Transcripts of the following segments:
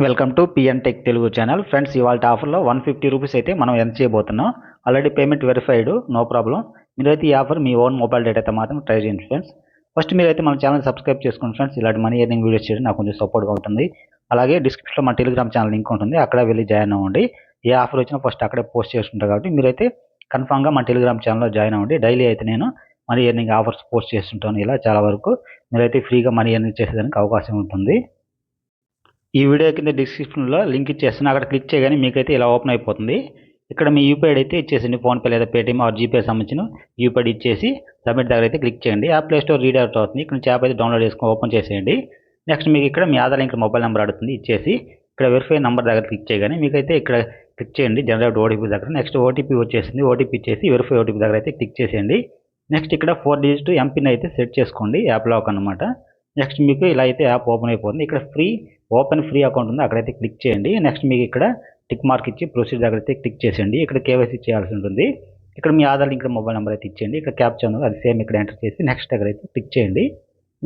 Welcome to PN tech Telugu channel. Friends, ఇవాళ ఆఫర్లో 150 rupees అయితే మనం ఎంత చేయబోతున్నాం. Already payment verified, no problem. మీరైతే ఈ ఆఫర్ మీ ఓన్ మొబైల్ డేటాతో మాత్రం ట్రై చేయండి ఫ్రెండ్స్. ఫస్ట్ మీరైతే మన ఛానల్ సబ్స్క్రైబ్ చేసుకోండి ఫ్రెండ్స్. ఇలాంటి మనీ ఎర్నింగ్ వీడియోస్ చేయడం నాకు కొంచెం సపోర్ట్గా ఉంటుంది. అలాగే డిస్క్రిప్షన్లో మన టెలిగ్రామ్ ఛానల్ లింక్ ఉంటుంది, అక్కడ వెళ్ళి జాయిన్ అవ్వండి. ఏ ఆఫర్ వచ్చినా ఫస్ట్ అక్కడే పోస్ట్ చేస్తుంటారు కాబట్టి మీరైతే కన్ఫామ్గా మన టెలిగ్రామ్ ఛానల్లో జాయిన్ అవ్వండి. డైలీ అయితే నేను మనీ ఎర్నింగ్ ఆఫర్స్ పోస్ట్ చేస్తుంటాను. ఇలా చాలా వరకు మీరైతే ఫ్రీగా మనీ ఎర్నింగ్ చేసేదానికి అవకాశం ఉంటుంది. ఈ వీడియో కింద డిస్క్రిప్షన్లో లింక్ ఇచ్చేస్తున్నా, అక్కడ క్లిక్ చేయగానే మీకైతే ఇలా ఓపెన్ అయిపోతుంది. ఇక్కడ మీ యూపీఐ అయితే ఇచ్చేసింది, ఫోన్పే లేదా పేటీఎం ఆర్ జీపే సంబంధించిన యూపీఐ ఇచ్చేసి సబ్మిట్ దగ్గర అయితే క్లిక్ చేయండి. యాప్ ప్లే స్టోర్ రీడౌట్ అవుతుంది. ఇక్కడ నుంచి యాప్ అయితే డౌన్లోడ్ చేసుకొని ఓపెన్ చేసేయండి. నెక్స్ట్ మీకు ఇక్కడ మీ ఆధార్ లింక్ మొబైల్ నెంబర్ అడుగుతుంది, ఇచ్చేసి ఇక్కడ వెరిఫై నెంబర్ దగ్గర క్లిక్ చేయగానే మీకైతే ఇక్కడ క్లిక్ చేయండి జనరేట్ ఓటీపీ దగ్గర. నెక్స్ట్ ఓటీపీ వచ్చేసింది, ఓటీపీ ఇచ్చేసి వెరిఫై ఓటీపీ దగ్గర అయితే క్లిక్ చేసేయండి. నెక్స్ట్ ఇక్కడ 4 డిజిట్ ఎంపిన్ అయితే సెట్ చేసుకోండి, యాప్ లాక్ అనమాట. నెక్స్ట్ మీకు ఇలా అయితే యాప్ ఓపెన్ అయిపోతుంది. ఇక్కడ ఓపెన్ ఫ్రీ అకౌంట్ ఉంది, అక్కడైతే క్లిక్ చేయండి. నెక్స్ట్ మీకు ఇక్కడ టిక్ మార్క్ ఇచ్చి ప్రొసీడ్ దగ్గర అయితే క్లిక్ చేసేయండి. ఇక్కడ కేవైసీ చేయాల్సి ఉంటుంది. ఇక్కడ మీ ఆధార్ లింక్ మొబైల్ నెంబర్ అయితే ఇచ్చేయండి. ఇక్కడ క్యాప్చర్ ఉంది, అది సేమ్ ఇక్కడ ఎంటర్ చేసి నెక్స్ట్ దగ్గర అయితే క్లిక్ చేయండి.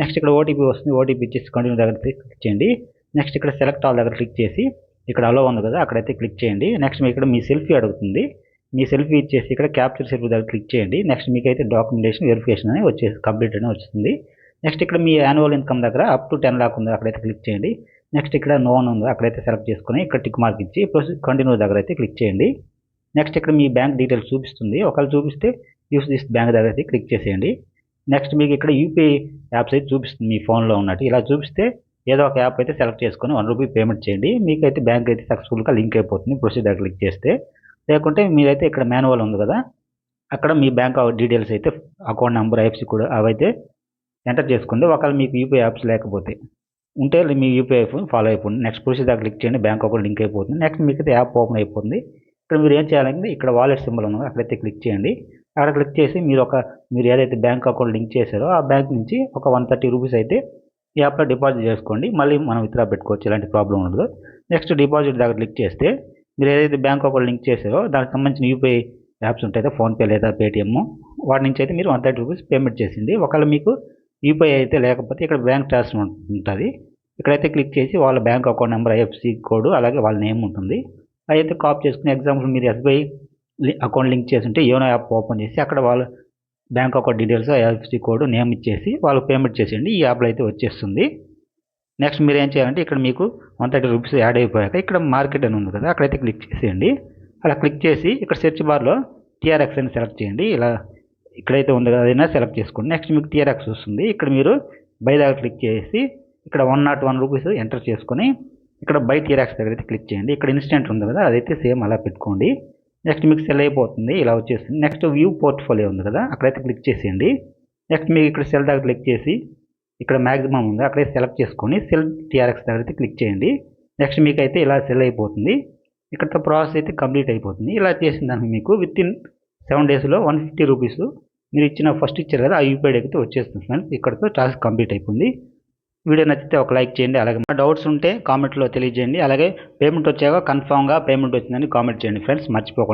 నెక్స్ట్ ఇక్కడ ఓటీపీ వస్తుంది, ఓటీపీ ఇచ్చేసి కంటిన్యూ దగ్గర క్లిక్ చేయండి. నెక్స్ట్ ఇక్కడ సెలెక్ట్ ఆల్ దగ్గర క్లిక్ చేసి ఇక్కడ అలో ఉంది కదా, అక్కడైతే క్లిక్ చేయండి. నెక్స్ట్ మీకు ఇక్కడ మీ సెల్ఫీ అడుగుతుంది, మీ సెల్ఫీ ఇచ్చేసి ఇక్కడ క్యాప్చర్ సెల్ఫీ దగ్గర క్లిక్ చేయండి. నెక్స్ట్ మీకైతే డాక్యుమెంటేషన్ వెరిఫికేషన్ అని వచ్చేసి కంప్లీట్ అని వస్తుంది. నెక్స్ట్ ఇక్కడ మీ యాన్యువల్ ఇన్కమ్ దగ్గర అప్ టు 10 లాక్ ఉంది, అక్కడైతే క్లిక్ చేయండి. నెక్స్ట్ ఇక్కడ నోన్ ఉంది, అక్కడైతే సెలెక్ట్ చేసుకుని ఇక్కడ టిక్ మార్క్ ఇచ్చి కంటిన్యూ దగ్గర అయితే క్లిక్ చేయండి. నెక్స్ట్ ఇక్కడ మీ బ్యాంక్ డీటెయిల్స్ చూపిస్తుంది, ఒకవేళ చూపిస్తే యూస్ దిస్ బ్యాంక్ దగ్గర అయితే క్లిక్ చేసేయండి. నెక్స్ట్ మీకు ఇక్కడ యూపీఐ యాప్స్ అయితే చూపిస్తుంది మీ ఫోన్లో ఉన్నట్టు. ఇలా చూపిస్తే ఏదో ఒక యాప్ అయితే సెలెక్ట్ చేసుకొని 1 రూపీ పేమెంట్ చేయండి. మీకైతే బ్యాంక్ అయితే సక్సెస్ఫుల్గా లింక్ అయిపోతుంది ప్రొసీడ్ దగ్గర క్లిక్ చేస్తే. లేకుంటే మీరైతే ఇక్కడ మాన్యువల్ ఉంది కదా, అక్కడ మీ బ్యాంక్ డీటెయిల్స్ అయితే అకౌంట్ నెంబర్ ఐఎఫ్సి కూడా అవైతే ఎంటర్ చేసుకోండి. ఒకవేళ మీకు యూపీఐ యాప్స్ లేకపోతే ఉంటే మీ యూపీఐ ఫాలో అయిపోండి. నెక్స్ట్ ప్రొసీడ్ దగ్గర క్లిక్ చేయండి, బ్యాంక్ అకౌంట్ లింక్ అయిపోతుంది. నెక్స్ట్ మీకైతే యాప్ ఓపెన్ అయిపోతుంది. ఇక్కడ మీరు ఏం చేయాలంటే ఇక్కడ వాలెట్ సింబల్ ఉన్నది, అక్కడైతే క్లిక్ చేయండి. అక్కడ క్లిక్ చేసి మీరు ఏదైతే బ్యాంక్ అకౌంట్ లింక్ చేశారో ఆ బ్యాంక్ నుంచి ఒక 130 రూపీస్ అయితే ఈ యాప్లో డిపాజిట్ చేసుకోండి. మళ్ళీ మనం విత్డ్రా పెట్టుకోవచ్చు, ఎలాంటి ప్రాబ్లం ఉండదు. నెక్స్ట్ డిపాజిట్ దగ్గర క్లిక్ చేస్తే మీరు ఏదైతే బ్యాంక్ అకౌంట్ లింక్ చేశారో దానికి సంబంధించిన యూపీఐ యాప్స్ ఉంటాయి, ఫోన్పే లేదా పేటీఎం, వాటి నుంచి అయితే మీరు 130 రూపీస్ పేమెంట్ చేసింది. ఒకవేళ మీకు యూపీఐ అయితే లేకపోతే ఇక్కడ బ్యాంక్ ట్రాన్స్ఫర్ ఉంటుంది, ఇక్కడైతే క్లిక్ చేసి వాళ్ళ bank account number IFC code అలాగే వాళ్ళ నేమ్ ఉంటుంది, అయితే కాపీ చేసుకుని ఎగ్జాంపుల్ మీరు ఎస్బీఐ అకౌంట్ లింక్ చేసి ఉంటే యోనో యాప్ ఓపెన్ చేసి అక్కడ వాళ్ళ bank account details IFC code name ఇచ్చేసి వాళ్ళు పేమెంట్ చేసేయండి. ఈ యాప్లో అయితే వచ్చేస్తుంది. నెక్స్ట్ మీరు ఏం చేయాలంటే ఇక్కడ మీకు 130 రూపీస్ యాడ్ అయిపోయాక ఇక్కడ మార్కెట్ అని ఉంది కదా, అక్కడైతే క్లిక్ చేసేయండి. అలా క్లిక్ చేసి ఇక్కడ సెర్చ్ బార్లో టీఆర్ఎక్స్ అని సెలెక్ట్ చేయండి. ఇలా ఇక్కడైతే ఉంది కదా అదైనా సెలెక్ట్ చేసుకోండి. నెక్స్ట్ మీకు టీఆర్ఎక్స్ వస్తుంది, ఇక్కడ మీరు బై దగ్గర క్లిక్ చేసి ఇక్కడ 101 రూపీస్ ఎంటర్ చేసుకొని ఇక్కడ బై టీఆర్ఎక్స్ దగ్గర అయితే క్లిక్ చేయండి. ఇక్కడ ఇన్స్టెంట్ ఉంది కదా, అదైతే సేమ్ అలా పెట్టుకోండి. నెక్స్ట్ మీకు సెల్ అయిపోతుంది, ఇలా వచ్చేస్తుంది. నెక్స్ట్ వ్యూ పోర్ట్ఫోలియో ఉంది కదా, అక్కడైతే క్లిక్ చేసేయండి. నెక్స్ట్ మీకు ఇక్కడ సెల్ దగ్గర క్లిక్ చేసి ఇక్కడ మ్యాక్సిమం ఉంది, అక్కడైతే సెలెక్ట్ చేసుకొని సెల్ టీఆర్ఎక్స్ దగ్గర అయితే క్లిక్ చేయండి. నెక్స్ట్ మీకైతే ఇలా సెల్ అయిపోతుంది. ఇక్కడతో ప్రాసెస్ అయితే కంప్లీట్ అయిపోతుంది. ఇలా చేసిన దానికి మీకు వితిన్ 7 డేస్లో 150 రూపీస్ మీరు ఫస్ట్ ఇచ్చారు కదా ఆ యూపీఐ అయితే వచ్చేస్తుంది ఫ్రెండ్స్. ఇక్కడతో టాస్క్ కంప్లీట్ అయిపోయింది. వీడియో నచ్చితే ఒక లైక్ చేయండి, అలాగే డౌట్స్ ఉంటే కామెంట్లో తెలియజేయండి. అలాగే పేమెంట్ వచ్చాక కన్ఫామ్గా పేమెంట్ వచ్చిందని కామెంట్ చేయండి ఫ్రెండ్స్, మర్చిపోకండి.